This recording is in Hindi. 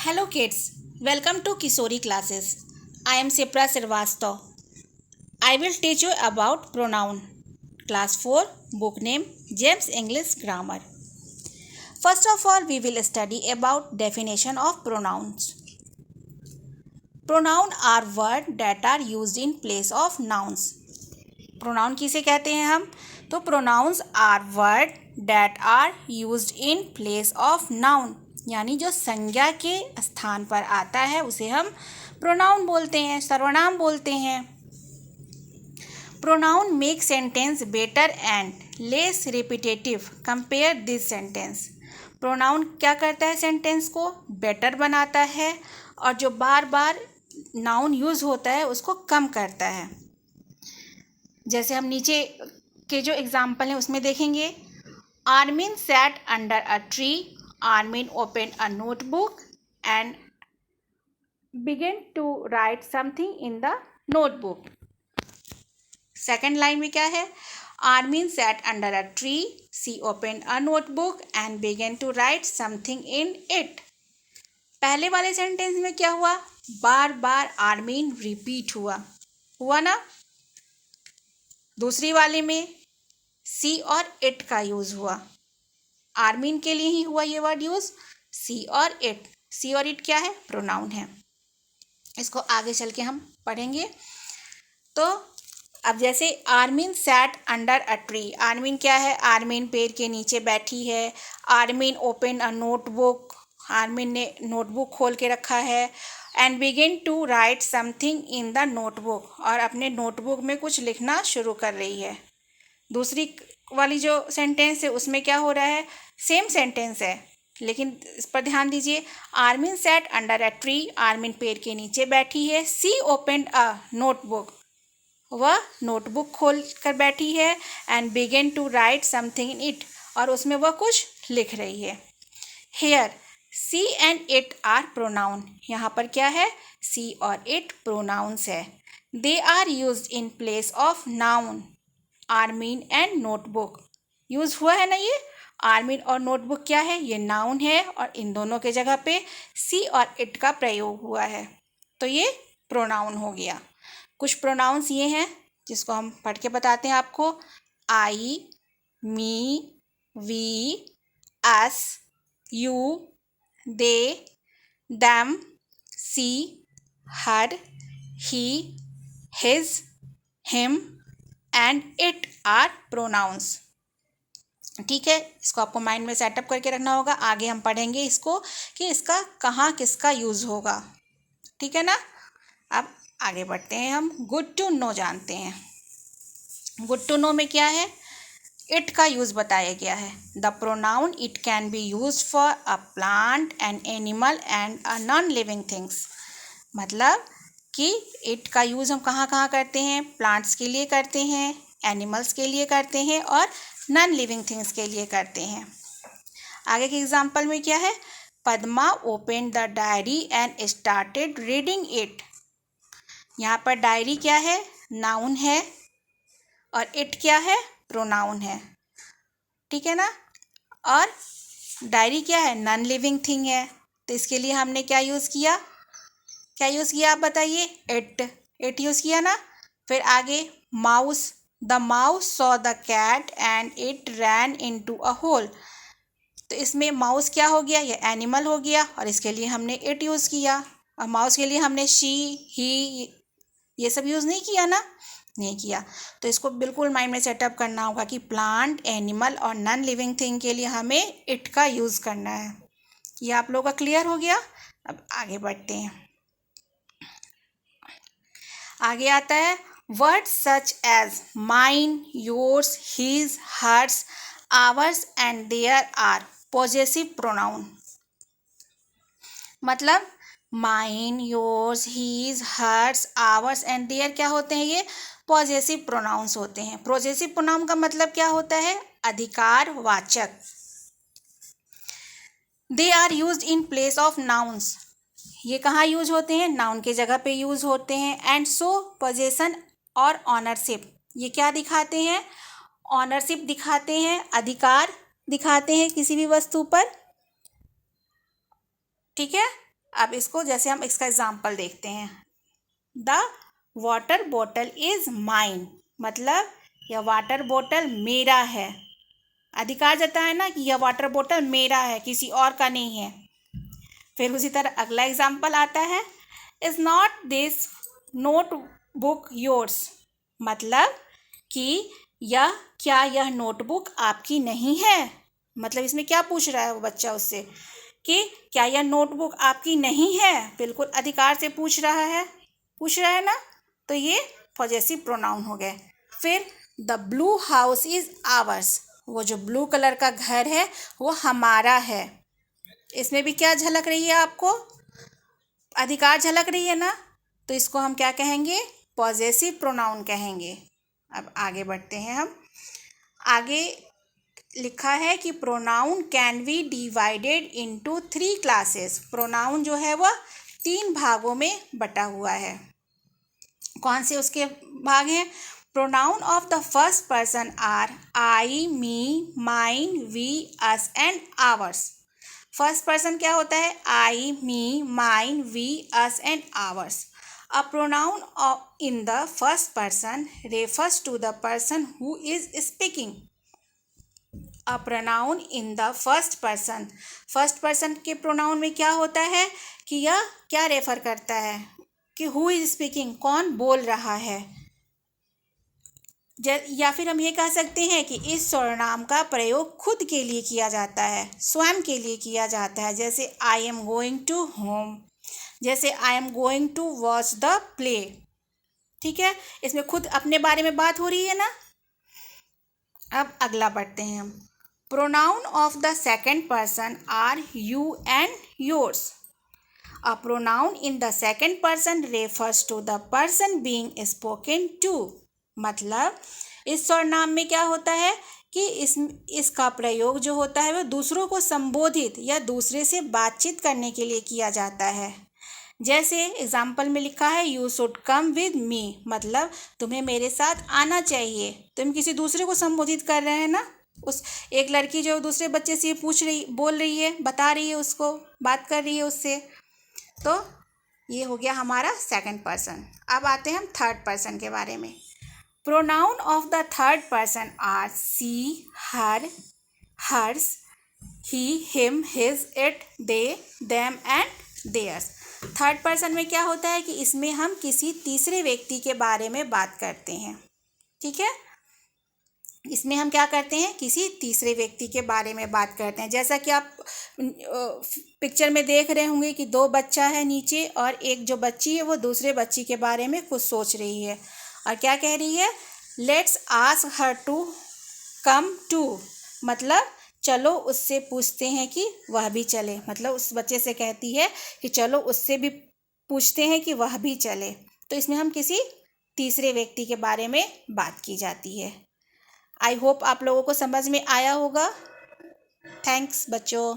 Hello kids, welcome to Kisori classes. I am Sipra Sirvastav. I will teach you about pronoun. Class 4, book name James English Grammar. First of all, we will study about definition of pronouns. Pronoun are words that are used in place of nouns. Pronoun किसे कहते हैं हम? तो pronouns are words that are used in place of noun. यानी जो संज्ञा के स्थान पर आता है उसे हम प्रोनाउन बोलते हैं, सर्वनाम बोलते हैं. Pronoun make sentence better and less repetitive compare this sentence. Pronoun क्या करता है? सेंटेंस को बेटर बनाता है और जो बार बार नाउन यूज़ होता है उसको कम करता है. जैसे हम नीचे के जो एग्जाम्पल हैं उसमें देखेंगे. Armin sat under a tree. Armin opened a notebook and began to write something in the notebook. Second line में क्या है? Armin sat under a tree. She opened a notebook and began to write something in it. पहले वाले सेंटेंस में क्या हुआ? बार बार आर्मिन रिपीट हुआ ना. दूसरी वाले में सी और इट का यूज हुआ. आर्मिन के लिए ही हुआ ये वर्ड यूज. सी और इट. सी और इट क्या है? प्रोनाउन है. इसको आगे चल के हम पढ़ेंगे. तो अब जैसे Armin sat under a tree. Armin क्या है? आर्मिन पेड़ के नीचे बैठी है. Armin open a notebook. Armin ने नोटबुक खोल के रखा है. And begin to write something in the notebook. और अपने नोटबुक में कुछ लिखना शुरू कर रही है. दूसरी वाली जो सेंटेंस है उसमें क्या हो रहा है? सेम सेंटेंस है लेकिन इस पर ध्यान दीजिए. Armin sat under a tree. Armin पेड़ के नीचे बैठी है. She opened a notebook. वह नोटबुक खोल कर बैठी है. And begin to write something in it. और उसमें वह कुछ लिख रही है. Here she and it are pronoun. यहाँ पर क्या है? सी और इट प्रोनाउंस है. They are used in place of noun. Armin and notebook use हुआ है ना. ये आर्मिन और नोटबुक क्या है? ये नाउन है और इन दोनों के जगह पे सी और इट का प्रयोग हुआ है. तो ये प्रोनाउन हो गया. कुछ प्रोनाउंस ये हैं जिसको हम पढ़ के बताते हैं आपको. I, me, we, us, you, they, them, she, her, he, his, him and it are pronounce. ठीक है, इसको आपको माइंड में सेटअप करके रखना होगा. आगे हम पढ़ेंगे इसको कि इसका कहाँ किसका यूज़ होगा. ठीक है ना. अब आगे बढ़ते हैं. हम गुड टू नो जानते हैं. गुड टू नो में क्या है? इट का यूज़ बताया गया है. The pronoun it can be use for a plant and animal and a non living things. मतलब कि इट का यूज़ हम कहाँ कहाँ करते हैं? प्लांट्स के लिए करते हैं, एनिमल्स के लिए करते हैं और नॉन लिविंग थिंग्स के लिए करते हैं. आगे के एग्जाम्पल में क्या है? Padma open the diary and started reading it. यहाँ पर डायरी क्या है? नाउन है और इट क्या है? प्रोनाउन है. ठीक है ना. और डायरी क्या है? नॉन लिविंग थिंग है. तो इसके लिए हमने क्या यूज़ किया? क्या यूज़ किया आप बताइए? इट यूज़ किया ना. फिर आगे mouse. The mouse saw the cat and it ran into a hole. तो इसमें माउस क्या हो गया? ये एनिमल हो गया और इसके लिए हमने इट यूज़ किया. और माउस के लिए हमने शी, ही ये सब यूज़ नहीं किया ना. नहीं किया. तो इसको बिल्कुल माइंड में सेटअप करना होगा कि प्लांट, एनिमल और नॉन लिविंग थिंग के लिए हमें इट का यूज़ करना है. ये आप लोगों का क्लियर हो गया. अब आगे बढ़ते हैं. आगे आता है words such as mine, yours, his, hers, ours and their are possessive pronoun. मतलब mine, yours, his, hers, ours and their क्या होते हैं? ये पॉजेसिव प्रोनाउंस होते हैं. पॉजेसिव प्रोनाउन का मतलब क्या होता है? अधिकारवाचक. They are used in place of nouns. ये कहाँ यूज होते हैं? नाउन के जगह पे यूज होते हैं. एंड सो पोजेशन और ऑनरशिप ये क्या दिखाते हैं? ऑनरशिप दिखाते हैं, अधिकार दिखाते हैं किसी भी वस्तु पर. ठीक है. अब इसको जैसे हम इसका एग्जाम्पल देखते हैं, the water bottle is mine, मतलब यह वाटर बॉटल मेरा है। अधिकार जताया ना कि यह वाटर बॉटल मेरा है, किसी और का नहीं है। फिर उसी तरह अगला एग्जाम्पल आता है, is not this note book yours, मतलब कि क्या यह नोटबुक आपकी नहीं है। मतलब इसमें क्या पूछ रहा है वो बच्चा उससे कि क्या यह नोटबुक आपकी नहीं है, बिल्कुल अधिकार से पूछ रहा है ना, तो ये पॉजेसिव प्रोनाउन हो गए। फिर the blue house is ours, वो जो ब्लू कलर का घर है वो हमारा है। इसमें भी क्या झलक रही है आपको, अधिकार झलक रही है ना, तो इसको हम क्या कहेंगे, पॉजेसिव प्रोनाउन कहेंगे। अब आगे बढ़ते हैं हम। आगे लिखा है कि pronoun can be divided into 3 classes. Pronoun जो है वह 3 भागों में बटा हुआ है। कौन से उसके भाग हैं? Pronoun of the first person are I, me, mine, we, us and ours. First person क्या होता है? I, me, mine, we, us and ours. A pronoun in the first person refers to the person who is speaking. A pronoun in the first person, first person के प्रोनाउन में क्या होता है कि यह क्या रेफर करता है कि who is speaking, कौन बोल रहा है। या फिर हम ये कह सकते हैं कि इस सर्वनाम का प्रयोग खुद के लिए किया जाता है, स्वयं के लिए किया जाता है। जैसे I am going to home, जैसे I am going to watch the play. ठीक है, इसमें खुद अपने बारे में बात हो रही है ना। अब अगला बढ़ते हैं हम। Pronoun of the second person are you and yours. A pronoun in the second person refers to the person being spoken to. मतलब इस सर्वनाम में क्या होता है कि इसका प्रयोग जो होता है वह दूसरों को संबोधित या दूसरे से बातचीत करने के लिए किया जाता है। जैसे एग्जाम्पल में लिखा है you should come with me, मतलब तुम्हें मेरे साथ आना चाहिए। तुम किसी दूसरे को संबोधित कर रहे हैं ना। उस एक लड़की जो दूसरे बच्चे से बोल रही है, बता रही है, उसको बात कर रही है उससे। तो ये हो गया हमारा सेकंड पर्सन। अब आते हैं हम थर्ड पर्सन के बारे में। Pronoun of the third person are she, her, hers, he, him, his, it, they, them and theirs. Third person में क्या होता है कि इसमें हम किसी तीसरे व्यक्ति के बारे में बात करते हैं। ठीक है, इसमें हम क्या करते हैं, किसी तीसरे व्यक्ति के बारे में बात करते हैं। जैसा कि आप पिक्चर में देख रहे होंगे कि 2 बच्चा है नीचे और एक जो बच्ची है वो दूसरे बच्ची के बारे में कुछ सोच रही है और क्या कह रही है, let's ask her to come to, मतलब चलो उससे पूछते हैं कि वह भी चले। मतलब उस बच्चे से कहती है कि चलो उससे भी पूछते हैं कि वह भी चले। तो इसमें हम किसी तीसरे व्यक्ति के बारे में बात की जाती है। आई होप आप लोगों को समझ में आया होगा। थैंक्स बच्चों।